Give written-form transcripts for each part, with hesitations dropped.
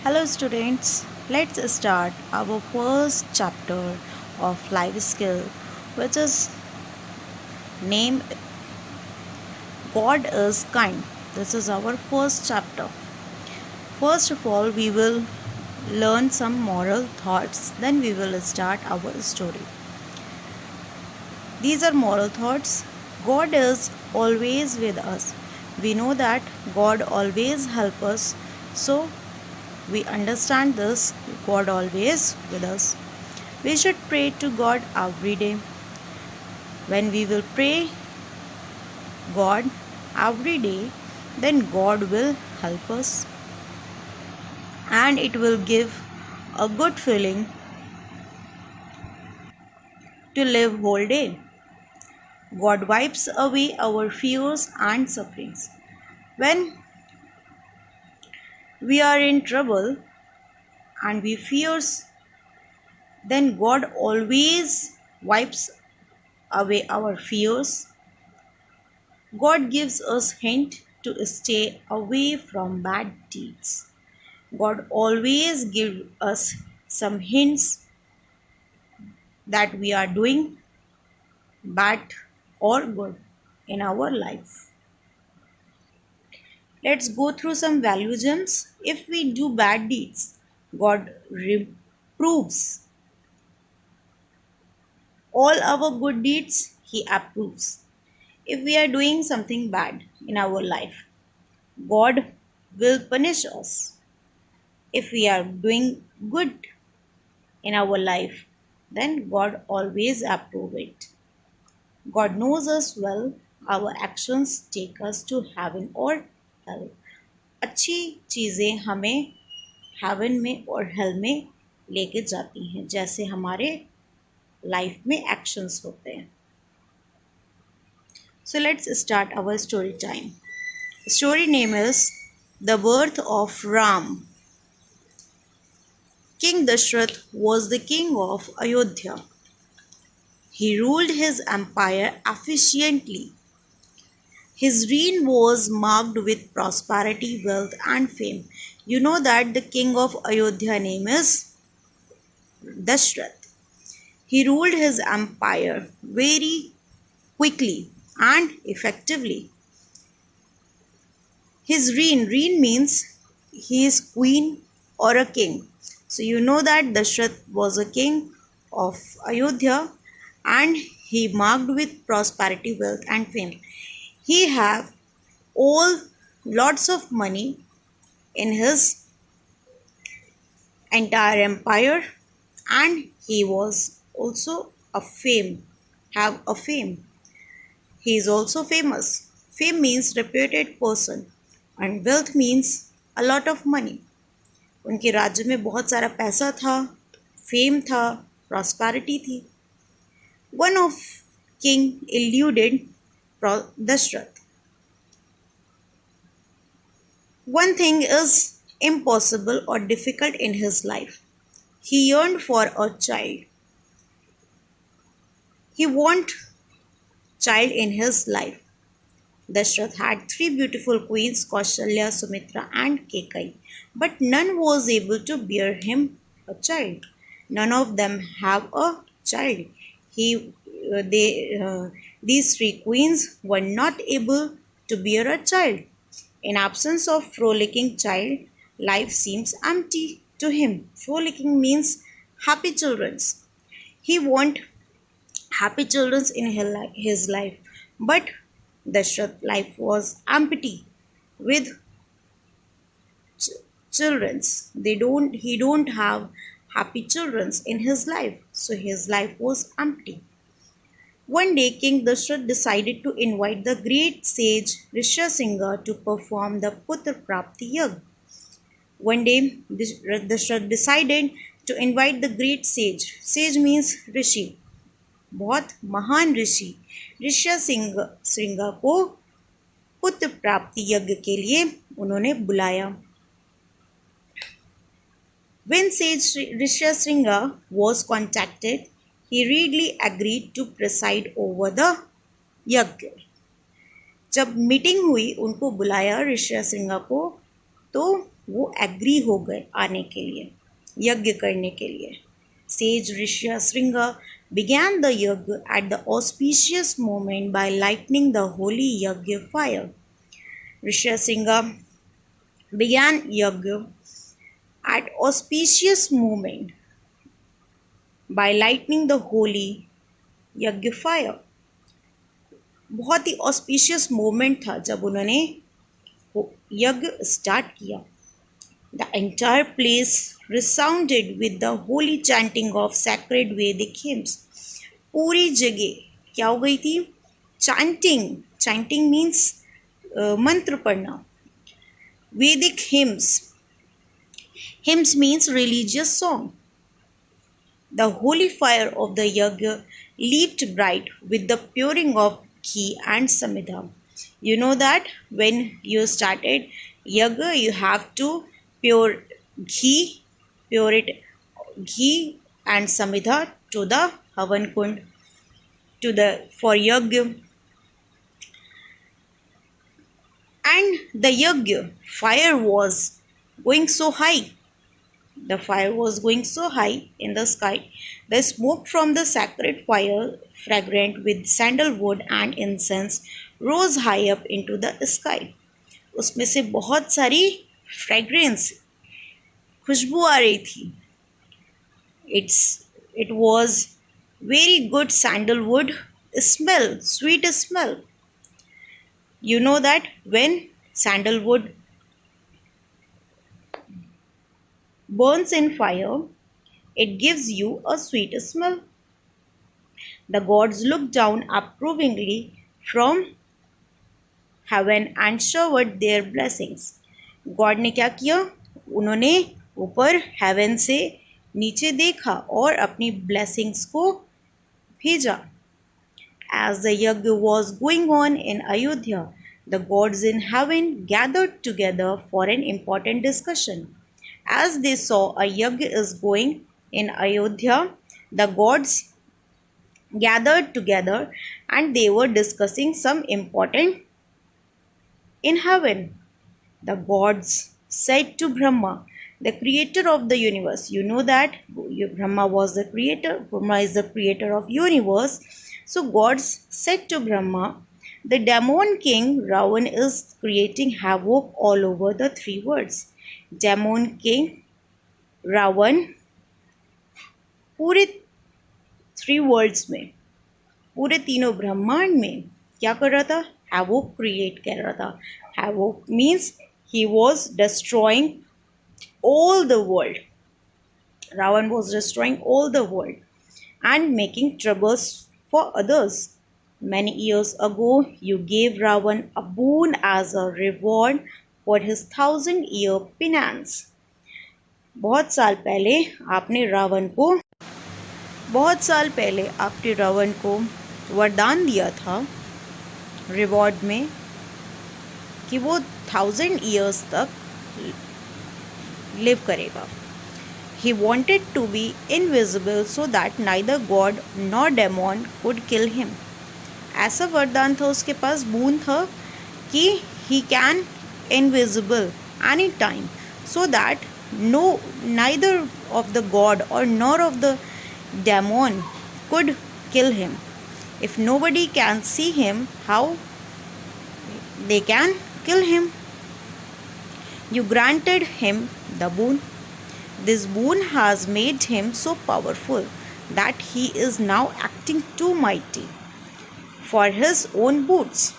Hello students, let's start our first chapter of life skill, which is named God is kind. This is our first chapter. First of all, we will learn some moral thoughts, then we will start our story. These are moral thoughts. God is always with us. We know that God always helps us, so we understand this. God always with us. We should pray to God every day. When we will pray God every day, then God will help us and it will give a good feeling to live whole day. God wipes away our fears and sufferings. When we are in trouble and we fears, then God always wipes away our fears. God gives us hint to stay away from bad deeds. God always gives us some hints that we are doing bad or good in our life. Let's go through some value gems. If we do bad deeds, God reproves. All our good deeds, He approves. If we are doing something bad in our life, God will punish us. If we are doing good in our life, then God always approves it. God knows us well. Our actions take us to heaven or hell. अच्छी चीज़ें हमें haven में और hello में लेके जाती हैं, जैसे हमारे लाइफ में एक्शंस होते हैं. So let's start our story time. Story name is The Birth of Ram. King Dashrath was the king of Ayodhya. He ruled his empire efficiently. His reign was marked with prosperity, wealth, and fame. You know that the king of Ayodhya name is Dashrath. He ruled his empire very quickly and effectively. His reign means he is queen or a king. So you know that Dashrath was a king of Ayodhya and he marked with prosperity, wealth, and fame. He have all lots of money in his entire empire and he was also have a fame. He is also famous. Fame means reputed person and wealth means a lot of money. उनके राज्य में बहुत सारा पैसा था, fame था, prosperity थी. One of king eluded Dashrath. One thing is impossible or difficult in his life. He yearned for a child. He wanted child in his life. Dashrath had three beautiful queens, Kaushalya, Sumitra and Kekai, but none was able to bear him a child. None of them have a child. These three queens were not able to bear a child. In absence of frolicking child, life seems empty to him. Frolicking means happy children. He wanted happy children in his life, but Dashrath's life was empty with children. He don't have happy children in his life, so his life was empty. One day, King Dashrath decided to invite the great sage Rishyasingha to perform the Putra Prapti Yagna. One day, Dashrath decided to invite the great sage. Sage means rishi. बहुत महान ऋषि ऋष्यसिंह को पुत्र प्राप्ति यज्ञ के लिए उन्होंने बुलाया. When sage Rishyasingha was contacted, he readily agreed to preside over the यज्ञ. जब मीटिंग हुई, उनको बुलाया ऋष्यसिंह को, तो वो एग्री हो गए आने के लिए, यज्ञ करने के लिए. Sage Rishyasringa began the yajna at the auspicious moment by lighting the holy yajna fire. Rishyasringa began yajna at auspicious moment by lighting the holy यज्ञ फायर. बहुत ही ऑस्पिशियस मोमेंट था जब उन्होंने यज्ञ स्टार्ट किया. The entire place resounded with the holy chanting of sacred Vedic hymns. पूरी जगह क्या हो गई थी? चैंटिंग. चैंटिंग मीन्स मंत्र पढ़ना. वैदिक hymns. Hymns means religious song. The holy fire of the yajna leaped bright with the pouring of ghee and samidha. You know that when you started yajna, you have to pour ghee and samidha to the havan kund, for yajna. And the yajna fire was going so high. The fire was going so high in the sky. The smoke from the sacred fire, fragrant with sandalwood and incense, rose high up into the sky. उसमें से बहुत सारी fragrance, खुशबू आ रही थी. It was very good sandalwood smell, sweet smell. You know that when sandalwood burns in fire, it gives you a sweet smell. The gods looked down approvingly from heaven and showered their blessings. God ने क्या किया? उन्होंने ऊपर heaven से नीचे देखा और अपनी blessings को भेजा. As the yajna was going on in Ayodhya, the gods in heaven gathered together for an important discussion. As they saw a yajna is going in Ayodhya, the gods gathered together and they were discussing some important in heaven. The gods said to Brahma, the creator of the universe. You know that Brahma was the creator. Brahma is the creator of universe. So gods said to Brahma, the demon king Ravan is creating havoc all over the three worlds. Demon king Ravan पूरे 3 world's में, पूरे तीनों ब्रह्मांड में क्या कर रहा था? हैवोक क्रिएट कर रहा था. Havoc means he was destroying all the world. Ravan was destroying all the world and making troubles for others. Many years ago, you gave Ravan a boon as a reward for his 1000-year penance. बहुत साल पहले आपने रावण को वरदान दिया था reward में कि वो 1000 years तक लिव करेगा. He wanted to be invisible so that neither god nor demon could kill him. ऐसा वरदान था उसके पास, बून था कि he can invisible anytime so that neither of the god or nor of the demon could kill him. If nobody can see him, how they can kill him? You granted him the boon. This boon has made him so powerful that he is now acting too mighty for his own boots.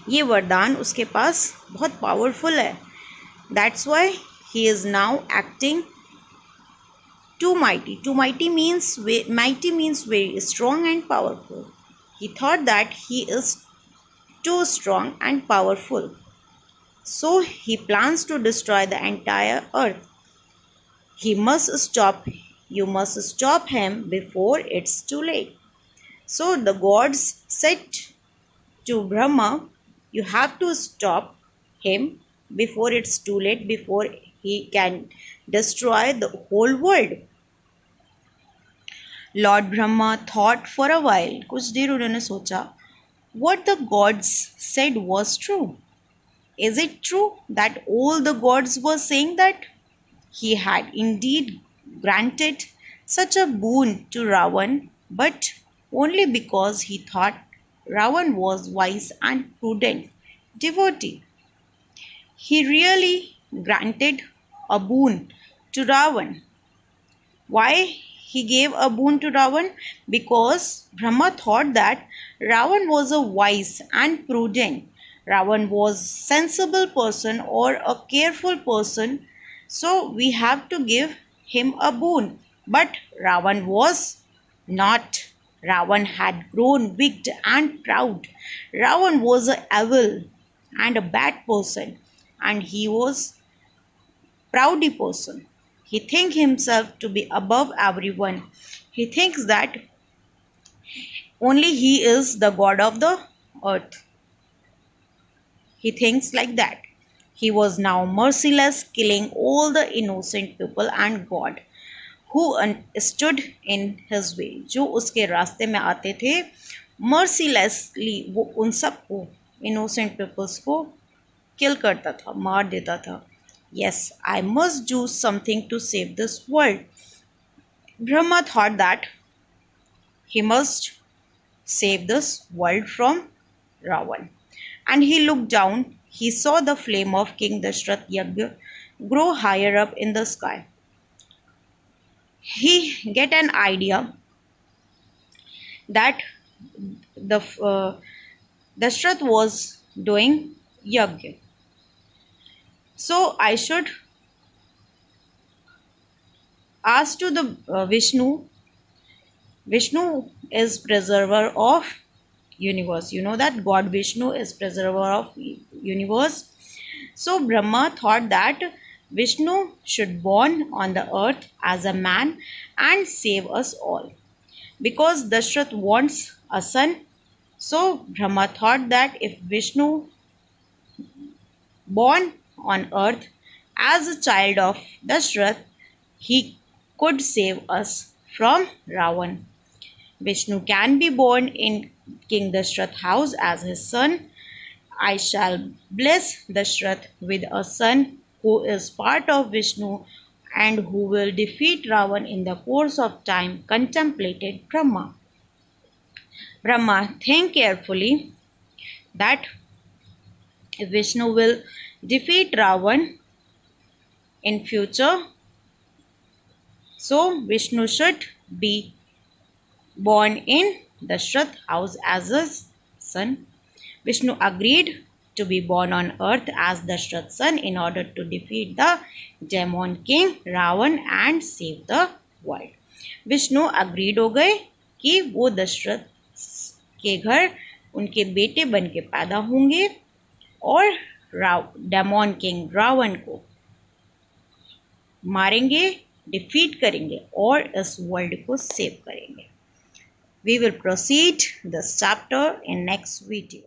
ये वरदान उसके पास बहुत powerful है. That's why he is now acting too mighty. Too mighty means very strong and powerful. He thought that he is too strong and powerful. So he plans to destroy the entire earth. You must stop him before it's too late. So the gods said to Brahma, you have to stop him before it's too late, before he can destroy the whole world. Lord Brahma thought for a while. कुछ देर उन्होंने सोचा. What the gods said was true. Is it true that all the gods were saying that? He had indeed granted such a boon to Ravan, but only because he thought Ravan was wise and prudent devotee. He really granted a boon to Ravan. Why he gave a boon to Ravan? Because Brahma thought that Ravan was a wise and prudent. Ravan was sensible person or a careful person, so we have to give him a boon. But Ravan was not. Ravan had grown wicked and proud. Ravan was a evil and a bad person, and he was proudy person. He thinks himself to be above everyone. He thinks that only he is the god of the earth. He thinks like that. He was now merciless, killing all the innocent people and God who stood in his way. जो उसके रास्ते में आते थे, mercilessly वो उन सबको innocent peoples को kill करता था, मार देता था. Yes, I must do something to save this world. Brahma thought that he must save this world from Ravan. And he looked down. He saw the flame of King Dashrath Yagya grow higher up in the sky. He get an idea that the Dashrath was doing Yagya. So I should ask to the Vishnu. Vishnu is preserver of universe. You know that God Vishnu is preserver of universe. So Brahma thought that Vishnu should born on the earth as a man and save us all. Because Dashrath wants a son, so Brahma thought that if Vishnu born on earth as a child of Dashrath, he could save us from Ravan. Vishnu can be born in King Dashrath's house as his son. I shall bless Dashrath with a son who is part of Vishnu and who will defeat Ravan in the course of time, contemplated Brahma. Brahma think carefully that if Vishnu will defeat Ravan in future, so Vishnu should be born in Dashrath house as his son. Vishnu agreed to be born on earth as Dashrath's son in order to defeat the demon king Ravan and save the world. Vishnu agreed हो गए कि वो दशरथ के घर उनके बेटे बन के पैदा होंगे और डेमोन किंग रावण को मारेंगे, डिफीट करेंगे और इस वर्ल्ड को सेव करेंगे. We will proceed this chapter in next video.